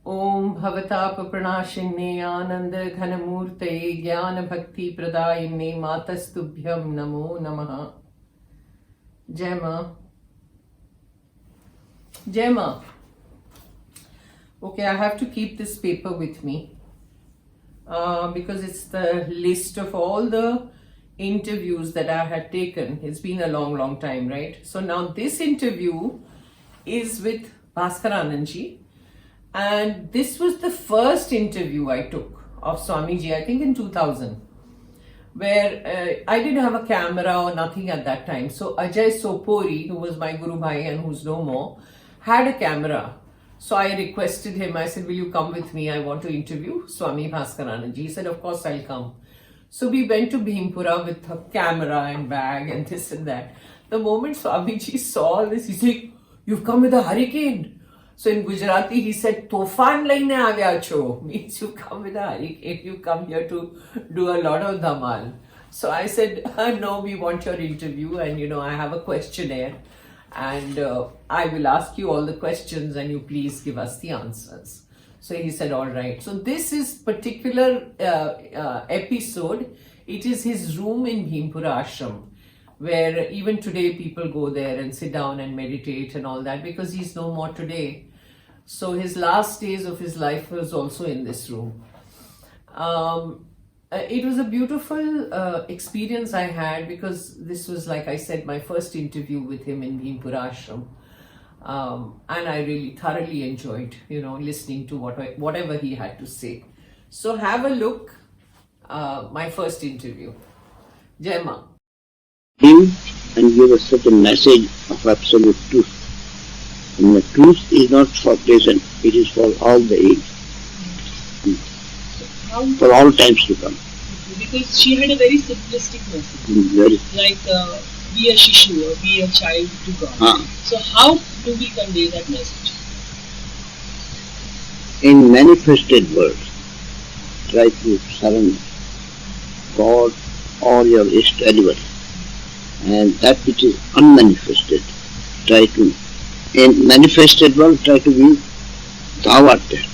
Om Bhavatapa Pranashine Ananda Ghanamurte Jnana Bhakti Pradayine Matastubhyam Namo Namaha. Jema. Okay, I have to keep this paper with me because it's the list of all the interviews that I had taken. It's been a long time, right? So now this interview is with Bhaskaranandaji. And this was the first interview I took of Swamiji, I think in 2000, where I didn't have a camera or nothing at that time. So Ajay Sopori, who was my Guru Bhai and who's no more, had a camera. So I requested him, I said, will you come with me? I want to interview Swami Bhaskaranandaji. He said, of course I'll come. So we went to Bhimpura with a camera and bag and this and that. The moment Swamiji saw this, he said, you've come with a hurricane. So in Gujarati, he said, Tofan laine aavya cho. Means you come with a hurricane, you come here to do a lot of dhamal. So I said, no, we want your interview and I have a questionnaire and I will ask you all the questions and you please give us the answers. So he said, all right. So this is particular episode. It is his room in Bhimpura Ashram, where even today people go there and sit down and meditate and all that because he's no more today. So his last days of his life was also in this room. It was a beautiful experience I had because this was, like I said, my first interview with him in Bhimpura Ashram. And I really thoroughly enjoyed, listening to whatever he had to say. So have a look, my first interview. Jai Ma. Him and give us such a message of absolute truth. And the truth is not for present, it is for all the age. For all times to come. Because she had a very simplistic message. Like be a shishu or be a child to God. So how do we convey that message? In manifested words, try to surrender God or your steadily. And that which is unmanifested, try to, in manifested world, try to be thou art that.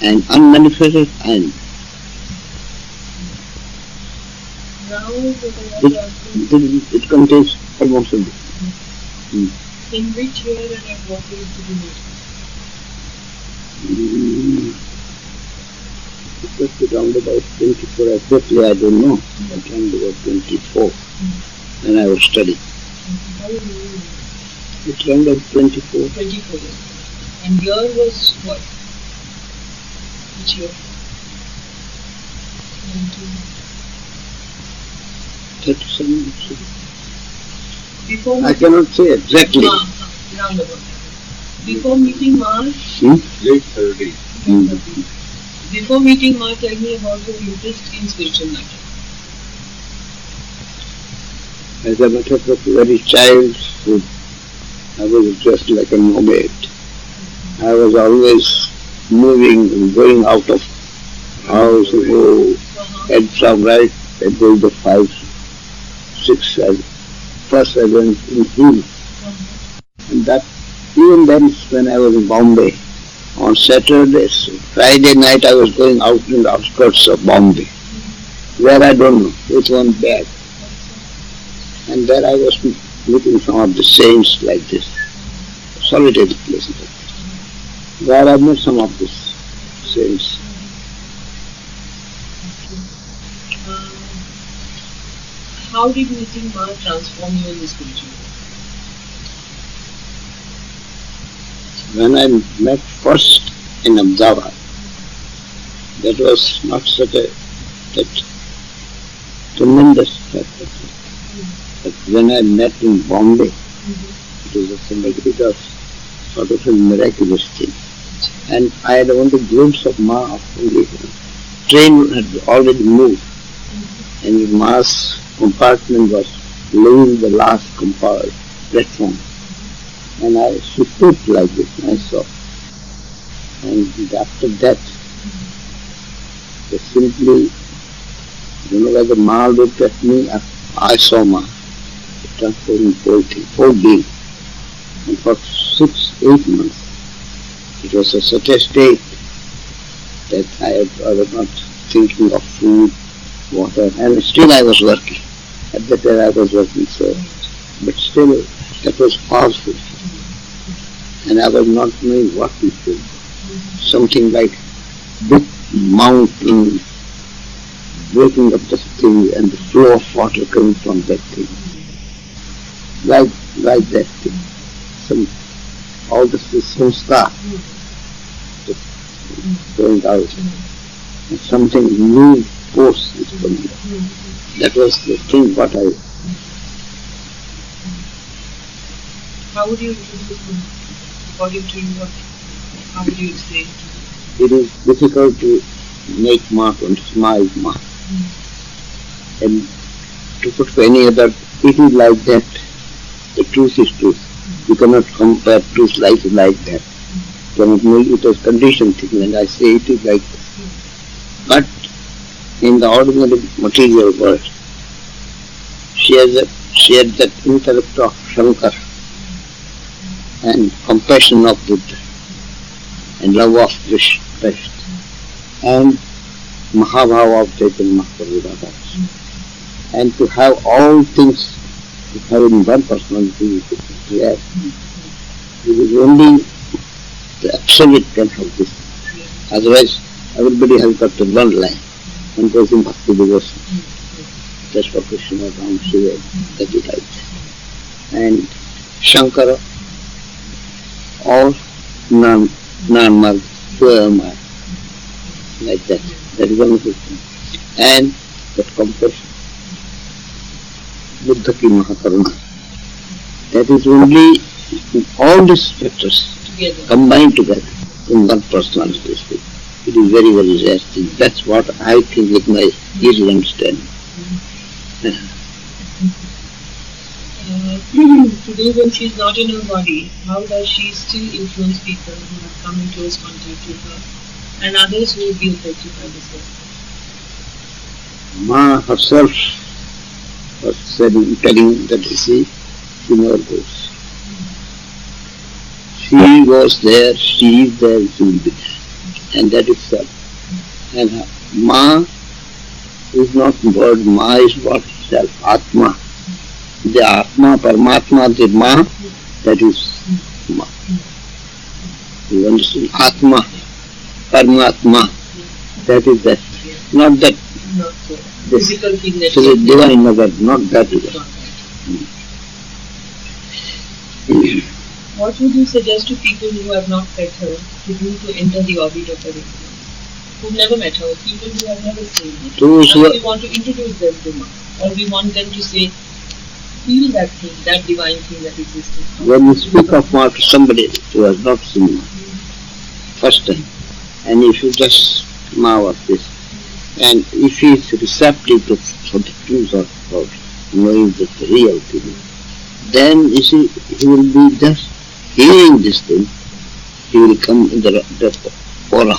And unmanifested, I am. Now, it contains almost everything. In which year and at what age did you meet? It was around about 24, exactly I don't know. But around about 24. And I was studying. How old were you? It's around about 24. 24 years. And year was what? Which year? 37. Before I cannot say exactly. Round about. Before meeting Ma, Late 30. Before meeting Ma, tell me about your interest in spiritual matter. As a matter of fact, very childhood, I was just like a nomad. I was always moving and going out of house, at some right, at going to 5, 6, first I went in hill. And that, even then when I was in Bombay, on Saturdays, Friday night I was going out in the outskirts of Bombay, where I don't know, with one bag. And there I was looking some of the saints like this, solitary places. Where I met some of these saints. How did meeting Ma transform you in the spiritual world? When I met first in Ahmedabad, that was not such a tremendous factor. But when I met in Bombay, it was a symbolic of sort of a miraculous thing. And I had only a glimpse of Ma. Only train had already moved, and Ma's compartment was leaving the last platform. And she stood like this, and I saw. And after that, simply, whether Ma looked at me, I saw Ma. Transforming whole being. And for 6-8 months, It was such a state that I was not thinking of food, water, and still I was working. At that time I was working, so, but still that was powerful. And I was not knowing what to do. Something like big mountain breaking up the thing and the flow of water coming from that thing. Like that thing. All this is samskar just going out. And something new force is coming. That was the thing what I... How would you introduce him? According to you, how would you explain? It is difficult to make mark and smile mark. And to put for any other, it is like that. The truth is truth. You cannot compare truth like that. You cannot make it as conditioned thing, and I say it is like this. But in the ordinary material world, she had that intellect of Shankar and compassion of Buddha and love of Krishna and Mahabhava of Chaitanya Mahaprabhu. And to have all things having one personality, yes, it is only the absolute can have this. Otherwise, everybody has got the one line and goes in bhakti devotion. That's for Krishna, Ram, Shiva, that is like that. And Shankara, all non-marg, who am I? Like that. That is one of the things. And that compassion. Buddha ki Mahakaruna. That is only all these factors combined together in one personality. It is very, very rare thing. That's what I think with my easy understanding. Today when she is not in her body, how does she still influence people who have come in close contact with her and others who will be affected by this work? Ma herself was telling that she never goes. She was there, she is there, she will be there. And that is self. And Ma is not word, Ma is what? Self, Atma. The Atma, Paramatma, the Ma, that is Ma. You understand? Atma, Paramatma, that is that. Not that. Not so. Physical thing that is divine mother, not that. What would you suggest to people who have not met her to do to enter the orbit of her influence? Who've never met her, people who have never seen her. Those and we want to introduce them to Ma, or we want them to say, feel that thing, that divine thing that exists. When you speak of Ma to somebody who has not seen Ma, first time, and if you just Ma was this, and if he is receptive to for the truth of knowing the real thing, then you see, he will be just hearing this thing, he will come in the aura.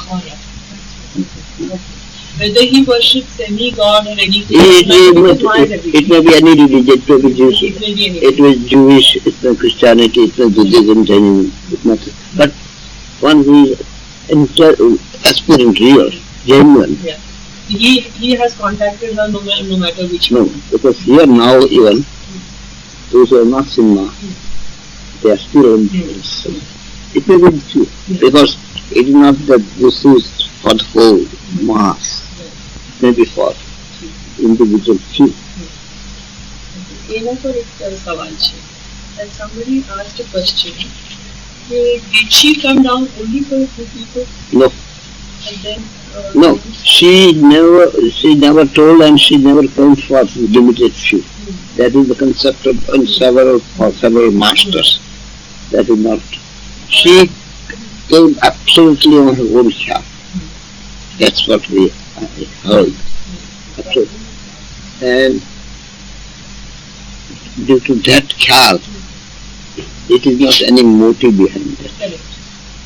Whether he worships any god or anything, it may be any religion, it may be Jewish, it may be anything. It was Jewish, it may Christianity, it may Buddhism, Jainism, it matters. But one who is aspirant, real, genuine. Yeah. He has contacted her no matter which No, because here now even, those who have not seen Ma, they are still in this. It may be true, because it is not that this is for the whole mass, maybe for individual few. એના પર એક સવાલ છે. That somebody asked a question. Did she come down only for a few people? No. And then, no, she never told, and she never came for limited few. That is the concept of several masters. That is not. She came absolutely on her own behalf. That's what we heard. Absolutely. And due to that khayal, it is not any motive behind that.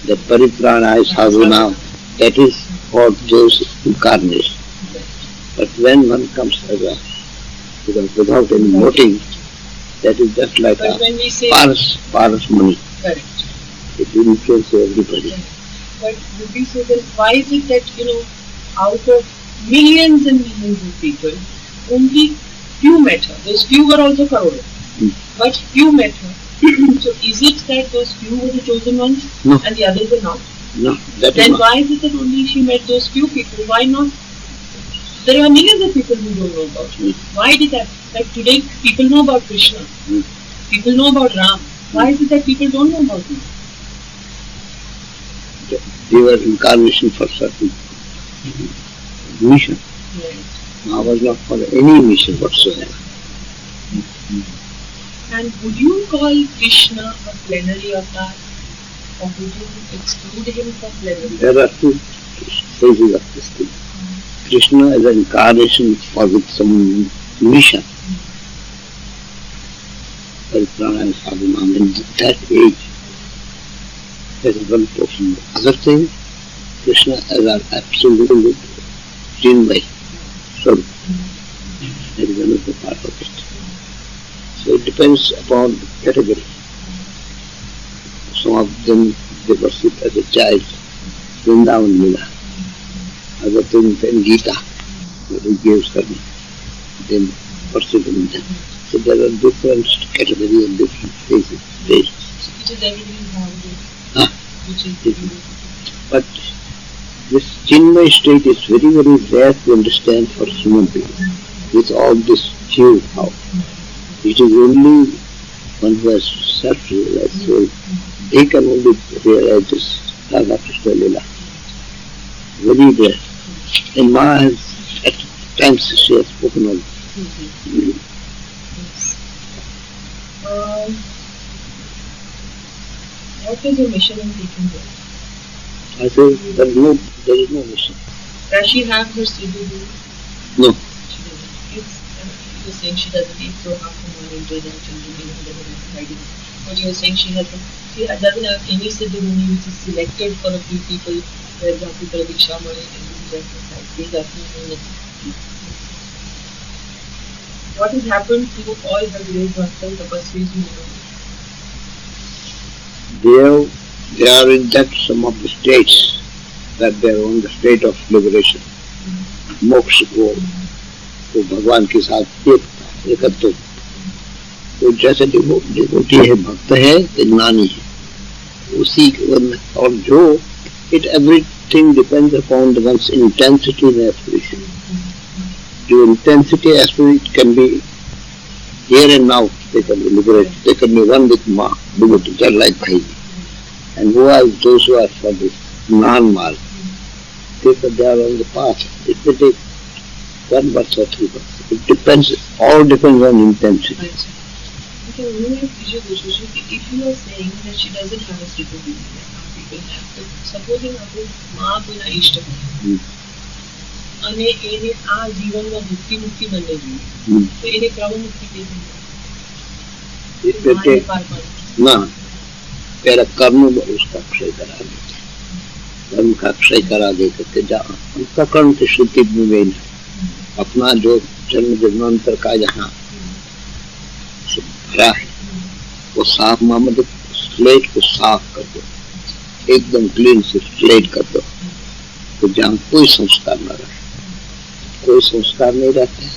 The paritrana is sadhana, that is for those incarnates. But when one comes as a, without any motive, that is just like a paras money. Correct. It will influence everybody. But would we say then why is it that, out of millions and millions of people, only few met her? Those few were also crores, but few met her. So is it that those few were the chosen ones and the others were not? No, that then is why is it that only she met those few people? Why not? There are millions of people who don't know about her. Why did that? Like today, people know about Krishna. People know about Ram. Why is it that people don't know about him? They were incarnation for certain mission. Right. I was not for any mission whatsoever. And would you call Krishna a plenary avatar? Or would you exclude him from plenary? There are two phases of this thing. Krishna is an incarnation for with some mission. Paritrana sadhana in that age. That is one portion. The other thing, Krishna is an absolute Chinmay Swarup. That is another part of it. So it depends upon the category. Some of them they worship as a child, Vrindavan Lila. Other things in Gita, what he gives them, then worship in them. So there are different categories and different phases. So which is everybody's boundary. Which is different. But this Chinmay state is very, very rare to understand for human beings. With all this few how. It is only one who has self-realized, so he can only realize this Radha Krishna Lila. Very rare. And Ma has, at times she has spoken of it. What is your mission in taking birth? I say there is no mission. Does she have her Siddhu? No. She doesn't. You're saying she doesn't eat so half the morning to that and but you're saying she doesn't have any Siddhu which is selected for a few people, for example, for a Diksha Mani and what has happened to all her great Bhaktas, tapasvis who They are in that some of the states that they are on the state of liberation. मोक्ष को तो भगवान के साथ एकत्व तो जैसे devotee है, भक्त है, ज्ञानी है, उसी और जो it everything depends upon the one's intensity and aspiration. The intensity aspiration can be here and now. They can be liberated. They can be one with Ma, devotee, just like Bhaiji. And who are those who are for the non-mal? They are on the path. It may take 1 birth or 3 births. It depends. All depends on intensity. Okay, if you are saying that she doesn't have a stability, people have to, supposing माँ बिना इष्ट है, અને એને આ જીવનમાં ભક્તિ મુક્તિ બનેલી, તો એને ક્રમ મુક્તિ કેવી ना पहला कर्म उसका क्षय करा देते, कर्म का क्षय करा देते उनका कर्म की शुद्धि में अपना जो जन्म जन्मांतर का यहाँ भरा है वो साफ मतलब स्लेट को साफ कर दो, एकदम क्लीन से स्लेट कर दो, तो जहाँ कोई संस्कार न रहे, कोई संस्कार नहीं रहता है।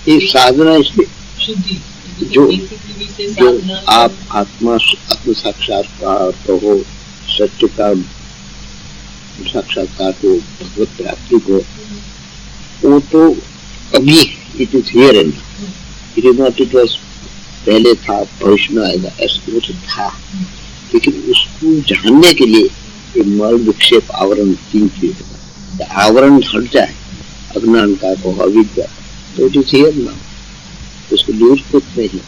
ये साधना इसलिए जो आप आत्म साक्षात्कार तो हो, सत्य का साक्षात्कार को, भगवत प्राप्ति को, वो तो अभी it is here and it is not it was पहले था, भविष्य में आएगा, ऐसा वो तो था, लेकिन उसको जानने के लिए ये मल विक्षेप आवरण 3 चीज, आवरण हट जाए अज्ञान का को अविद्या, तो इट इज हियर नाउ, उसको दूर कुछ नहीं।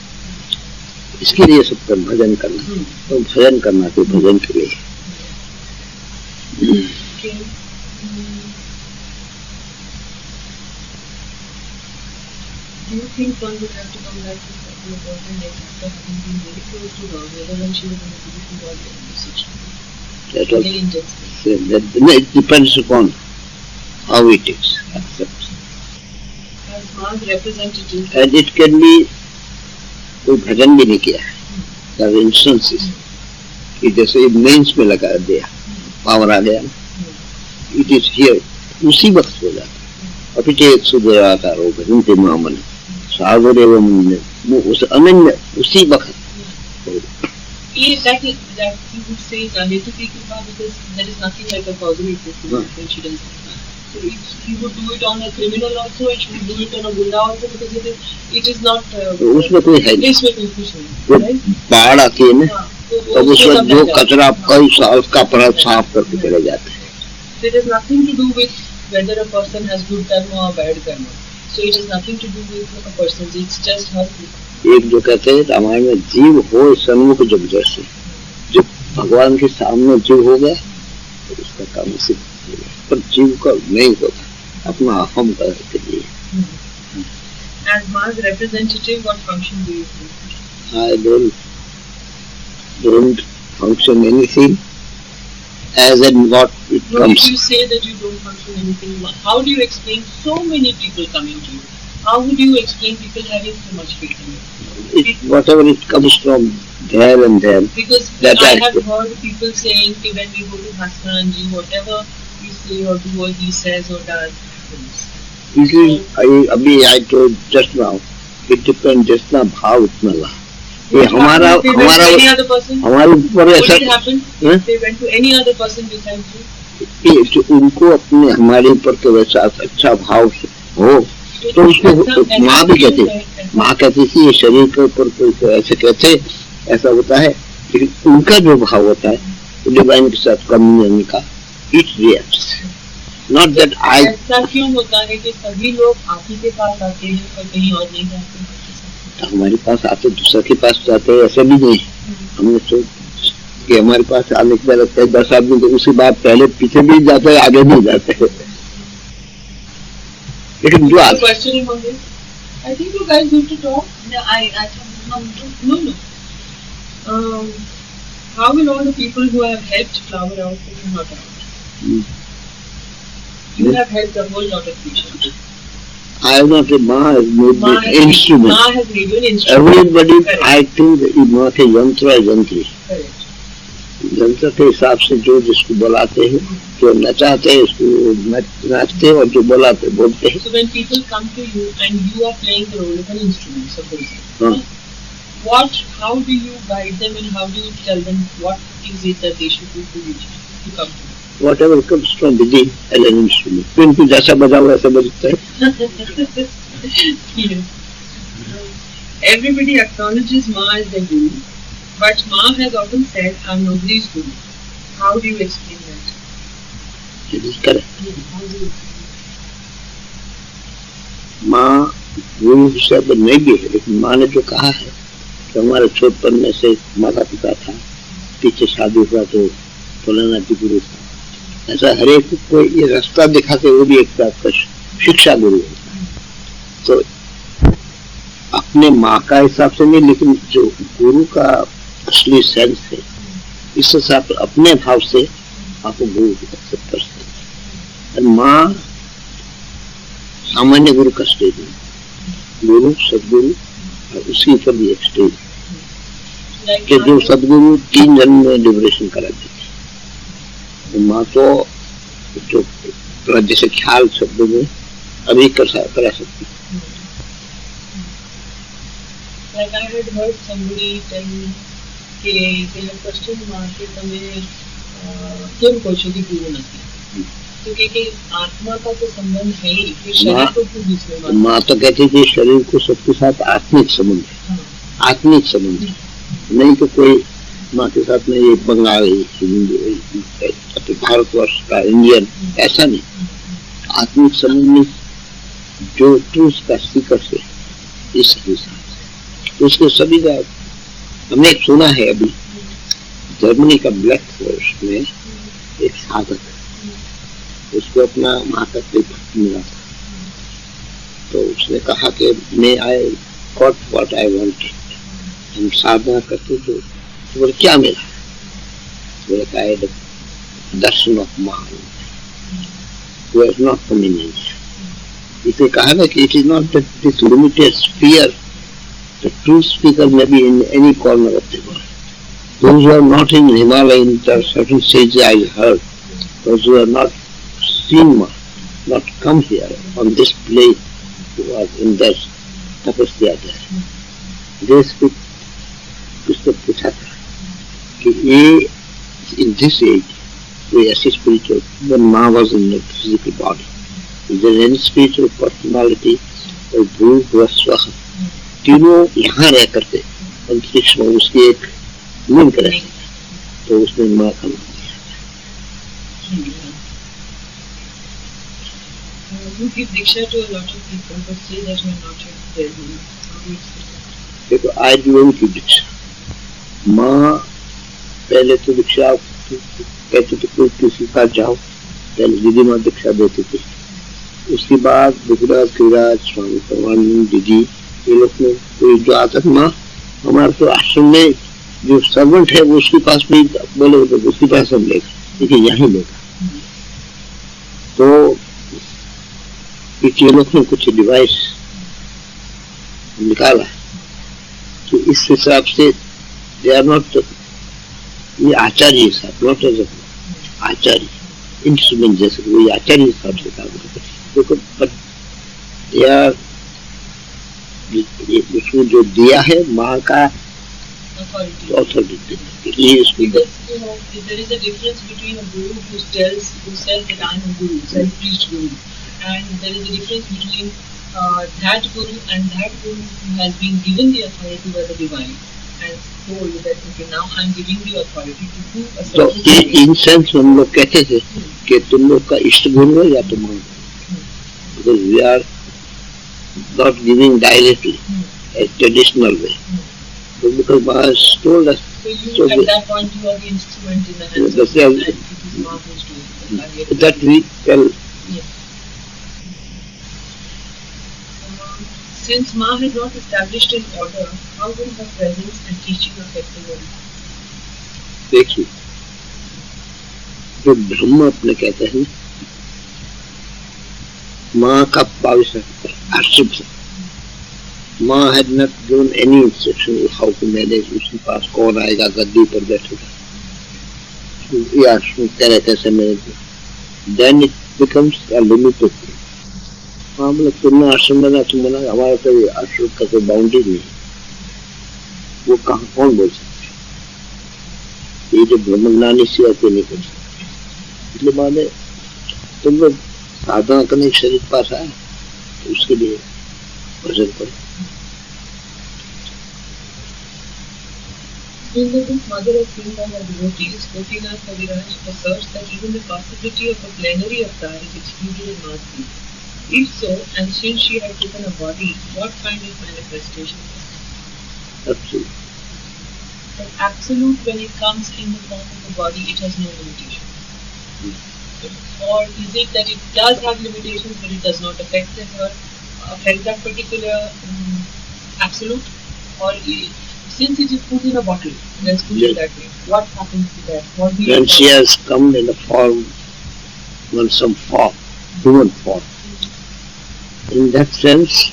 इसके लिए सबका भजन करना, तो भजन करना तो भजन के लिए। Do you think one would have to come back to settle about her next after having been very close to God, whether when she was in a position to God or very intensely? It depends upon how it is accepted. As Ma's representative. And it can be कोई भजन भी नहीं किया है, there are instances ये जैसे mains में लगा दिया, पावर आ गया, इट इज हियर, उसी वक्त हो जाता। अपिचेत सुदयाकार होगा इनके मामन सागर एवं वो उस अनन्य उसी वक्त होगा। That you would say is ahetuki kripa, because there is nothing like a causal existence when she does that. So he would do it on a criminal also, and she would do it on a gunda also, because it is not. उसमें कोई है नहीं, इसमें कोई कुछ नहीं, बाढ़ आती है ना, तब उसमें जो कचरा कई साल का परत साफ करके चले जाते हैं। It has nothing to do with whether a person has good karma or bad karma. So it has nothing to do with a person. It's just her. एक जो कहते हैं रामायण में जीव हो सन्मुख जब जैसे, जब भगवान के सामने जीव हो गया तो उसका काम सिद्ध हो गया, पर जीव का नहीं होता, अपना अहम करके लिए। As Ma's representative, what function do you do? I don't function anything as in what it No, comes. if you say that you don't function anything, how do you explain so many people coming to you? How would you explain people having so much faith in you? Whatever it comes from there and there. Because that I have heard people saying that when we go to Bhaskaranandaji, whatever we say or do or he says or does happens. अभी I told just now, it depends जितना भाव उतना ला। ये हमारा हमारे ऊपर ऐसा they went to any other person besides you. ये जो उनको अपने हमारे ऊपर के वैसा अच्छा भाव से हो तो उसको माँ भी कहती, माँ कहती थी ये शरीर के ऊपर कोई ऐसे कहते ऐसा होता है, लेकिन उनका जो भाव होता है डिवाइन के साथ कम्युनियन का, it reacts not that I. ऐसा क्यों होता है कि सभी लोग आप ही के पास आते हैं और कहीं और नहीं जाते? हमारे पास आते दूसरे के पास जाते हैं, ऐसे भी नहीं। हमने सोच कि हमारे पास आने के बाद लगता है 10 आदमी, तो उसके बाद पहले पीछे भी जाते हैं, आगे भी जाते हैं। लेकिन जो questioning on this, I think you guys need to talk. No. How will all the people who have helped flower out come not out? You have helped a whole lot of people. I have not. Ma has made the instrument. Ma has made an instrument. Everybody, Correct. I think Ma के यंत्र यंत्री, Correct. यंत्र के हिसाब से जो जिसको बुलाते हैं, जो नचाते हैं उसको नाचते हैं, और जो बुलाते बोलते हैं। So when people come to you and you are playing the role of an instrument, suppose, how do you guide them and how do you tell them what is it that they should do to you to come to you? Whatever comes from within as an instrument. Pintu जैसा बजाओ वैसा बजता है। Yes. Everybody acknowledges Ma as the guru, but Ma has often said, "I'm nobody's guru." How do you explain that? It is correct. How do you? माँ गुरु शब्द नहीं भी है, लेकिन माँ ने जो कहा है कि हमारे छोटपन में से माता पिता था, पीछे शादी हुआ तो फलाना जी गुरु था, ऐसा हरेक को ये रास्ता दिखाते वो भी एक बात का शिक्षा गुरु होता है। तो अपने माँ का हिसाब से नहीं, लेकिन जो गुरु का असली सेंस है, इस हिसाब से अपने भाव से आपको गुरु एक्सेप्ट कर सकते हैं। माँ सामान्य गुरु का स्टेज है, गुरु सदगुरु और उसके ऊपर भी एक स्टेज है कि जो सदगुरु 3 जन्म में लिबरेशन करा देते। माँ तो जो जैसे ख्याल शब्द में अभी करा सकती। Like I had heard somebody tell me कि they have questioned माँ कि तुम्हें क्यों पूछो कि गुरु नहीं? तो कि आत्मा का तो संबंध है ही, फिर शरीर को क्यों बीच में? माँ तो कहती थी शरीर को सबके साथ आत्मिक संबंध है, आत्मिक संबंध नहीं तो कोई माँ के साथ में ये बंगाली भारतवर्ष का इंडियन ऐसा नहीं, आत्मिक संबंध में जो ट्रूथ का सीकर से इस हिसाब से तो उसके सभी का हमने एक सुना है। अभी जर्मनी का ब्लैक फॉरेस्ट में एक साधक, उसको अपना माँ का पेपर मिला था, तो उसने कहा कि मैं I got what I wanted, हम साधना करते तो बोले क्या मिला? बोले का दर्शन ऑफ मान, वो इज नॉट कन्वीनियंस। इसे कहा ना कि it is not this limited sphere, the true speaker may be in any corner of the world, Those who are not in Himalaya, in certain stages I heard, those who have not seen Ma, not come here on this place, who are in their tapasya there, they speak Krishna Puthaka. In this age, we are spiritual, when Ma was in the physical body. Is there any spiritual personality or Dhruv Vaswaha? तीनों यहाँ रह करते अंतरिक्ष में उसकी एक link रहे, तो उसने माँ का नाम दिया। You give diksha to a lot of people, but say that you are not yet there. How do you explain that? देखो आज लोगों की दीक्षा, माँ पहले तो दीक्षा कहते थे कोई किसी का जाओ, पहले दीदी माँ दीक्षा देती थी, उसके बाद गुजरात गिरिराज स्वामी परमानंद दीदी ये लोग ने कोई जो आता था माँ हमारे तो आश्रम में जो सर्वेंट है वो उसके पास में बोले तो उसके पास हम लेगा, लेकिन यहाँ लेगा। तो ये लोग ने कुछ डिवाइस निकाला, तो इस हिसाब से दे आर नॉट, ये आचार्य साहब नॉट एज आचार्य इंस्ट्रूमेंट जैसे वही आचार्य हिसाब से काम करते देखो, बट यार उसको जो दिया है माँ का authority. Because you know, there is a difference between a guru who says that I am a guru, self-preached guru, and there is a difference between that guru and that guru who has been given the authority by the divine and told that okay, now I am giving the authority to do a तो certain thing. In sense हम लोग कहते थे कि तुम लोग का इष्ट गुरु है या तुम because we are not giving directly a traditional way. Because Ma has told us. So you, at that point, you are the instrument in the hands of God, and it is Ma who is doing it. That we tell. Yes. Since Ma has not established an order, how will her presence and teaching affect the world? देखिए, जो ब्रह्म अपने कहते हैं, माँ का पावित्र आश्रम से, माँ had not given any instruction how to manage, उसके पास कौन आएगा गद्दी पर बैठेगा, ये आश्रम तरह कैसे manage, then it becomes a limited thing. हाँ मतलब तुमने आश्रम बना, तुम बना, हमारा तो ये आश्रम का कोई बाउंड्री नहीं, वो कहाँ कौन बोल सकते, ये जो ब्रह्मज्ञानी से आते नहीं कर सकते, इसलिए माने तुम लोग साधना करने के शरीर पास आए, तो उसके लिए भजन करो। In the book Mother of Kingdom of Devotees, Gopinath Kaviraj asserts that even the possibility of a plenary avatar is excluded in Ma's view. If so, and since she had taken a body, what kind of manifestation was it? Absolutely. But absolute, when it comes in the form of a body, it has no limitation. Or is it that it does have limitations, but it does not affect that particular absolute? Or since it is put in a bottle, let's put it that way, what happens to that? What do you When she has come in a form, in some form, human form, in that sense,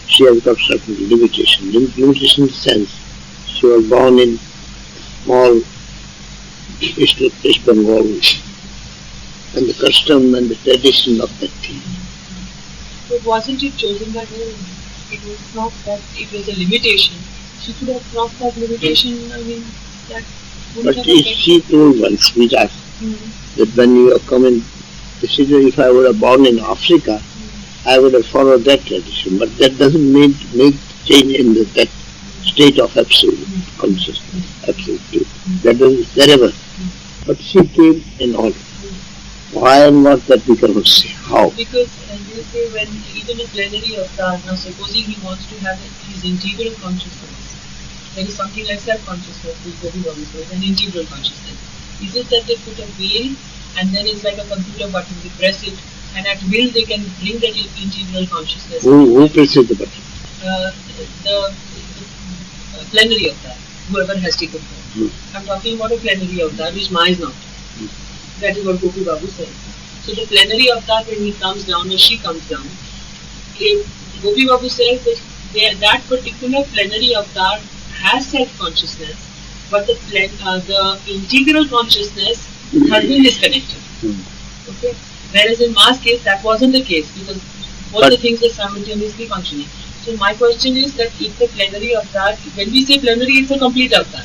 she has got certain limitation. Limitation in the sense, she was born in small East Bengal, and the custom and the tradition of that thing. But wasn't it chosen that way? It was not that it was a limitation. She could have crossed that limitation, I mean, that wouldn't But have affected. she told once, we asked, that when you are coming, if I were born in Africa, I would have followed that tradition, but that doesn't make change in that state of absolute consciousness, absolute truth. That is wherever. But she came in order. Why and what, that we cannot say. How? Because they say when even a plenary avatar, now supposing he wants to have his integral consciousness, there is something like self-consciousness, which everybody says, an integral consciousness. Is it that they put a veil and then it's like a computer button, they press it, and at will they can bring that integral consciousness? Who presses the button? The plenary avatar, whoever has taken form. I'm talking about a plenary avatar, which Ma is not. That is what Gopi Babu said. So the plenary avatar, when he comes down or she comes down, Gopi Babu says that that particular plenary avatar has self-consciousness, but the integral consciousness has been disconnected. Okay. Whereas in Ma's case, that wasn't the case because both the things were simultaneously functioning. So my question is that if the plenary avatar, when we say plenary, it's a complete avatar.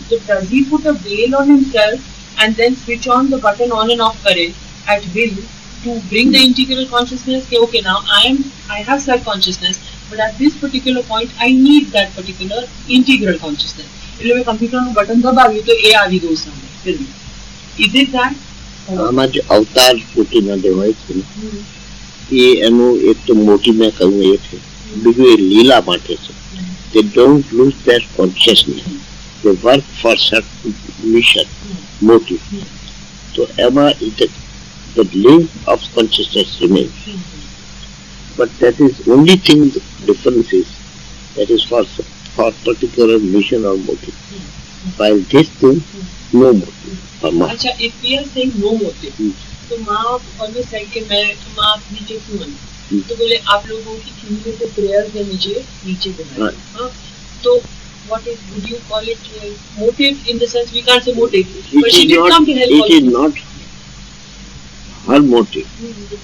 So does he put a veil on himself and then switch on the button on and off current at will to bring the integral consciousness? Okay, now I have self-consciousness, but at this particular point, I need that particular integral consciousness. એટલે મેં કમ્પ્યુટરનું button દબાવ્યું તો એ આવી ગયું સામે. Is it that? આમાં જે અવતાર કોટીના દેવાય છે ને એ એનું એક તો મોટી મેં કહ્યું એ છે, બીજું એ લીલા માટે છે. They don't lose their consciousness. They work for certain mission, motive. So ever the link of consciousness remains. But that is only thing, the difference is that is for particular mission or motive. While this thing, no motive. अच्छा, if we are saying no motive, तो माँ always said कि मैं माँ नीचे क्यों आई? तो बोले आप लोगों की cumulative prayers ने मुझे नीचे बनाया. हाँ, तो what is, would you call it motive? In the sense we can't say motive, but she did come to help. It is not her motive.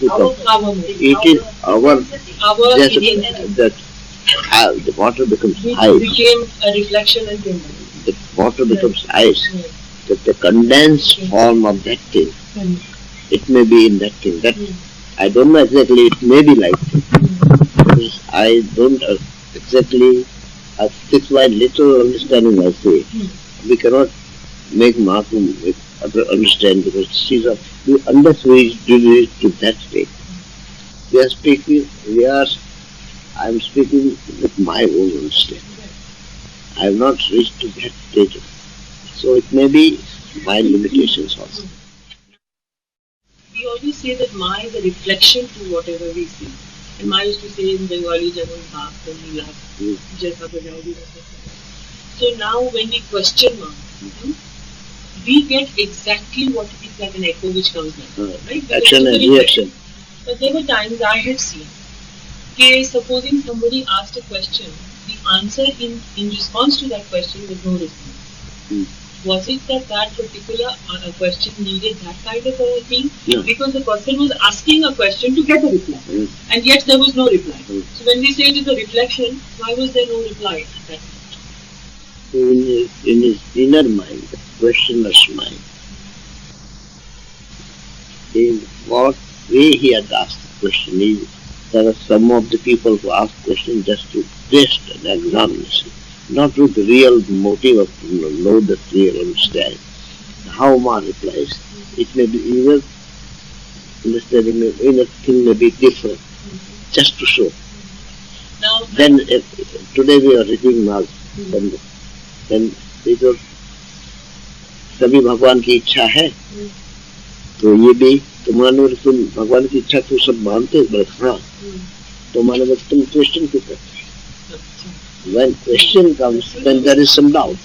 Our motive. It is our that the water becomes ice. Became a reflection and came back. The water becomes ice. That the condensed form of that thing, it may be in that thing. That I don't know exactly. It may be like that. Because I don't exactly. It's my little understanding. I say we cannot make Mahaprabhu understand because she's unless we do it to that state. We are speaking. I am speaking with my own understanding. I have not reached to that stage. So it may be my limitations also. We always say that Ma is a reflection to whatever we see. And Ma used to say in Bengali, Janam Bhaag, then we laugh. So now when we question Ma, we get exactly what it is, like an echo which comes back. Right? Action and reaction. But there were times I had seen, supposing somebody asked a question, the answer in response to that question was no response. Was it that particular question needed that kind of a thing? No. Because the person was asking a question to get a reply. And yet there was no reply. So when we say it is a reflection, why was there no reply at that point? In his inner mind, the questioner's mind, in what way he had asked the question, there are some of the people who ask questions just to test and examine, not with the real motive of know the real understand. How Ma replies, it may be either understanding inner thing may be different, just to show. Now, Then today we are reading Ma's, then either सभी भगवान की इच्छा है, तो ये भी तुम्हारे तुम भगवान की इच्छा तो सब मानते हो, बस हाँ, तो माने बस तुम क्वेश्चन क्यों करते? When question comes, then there is some doubt.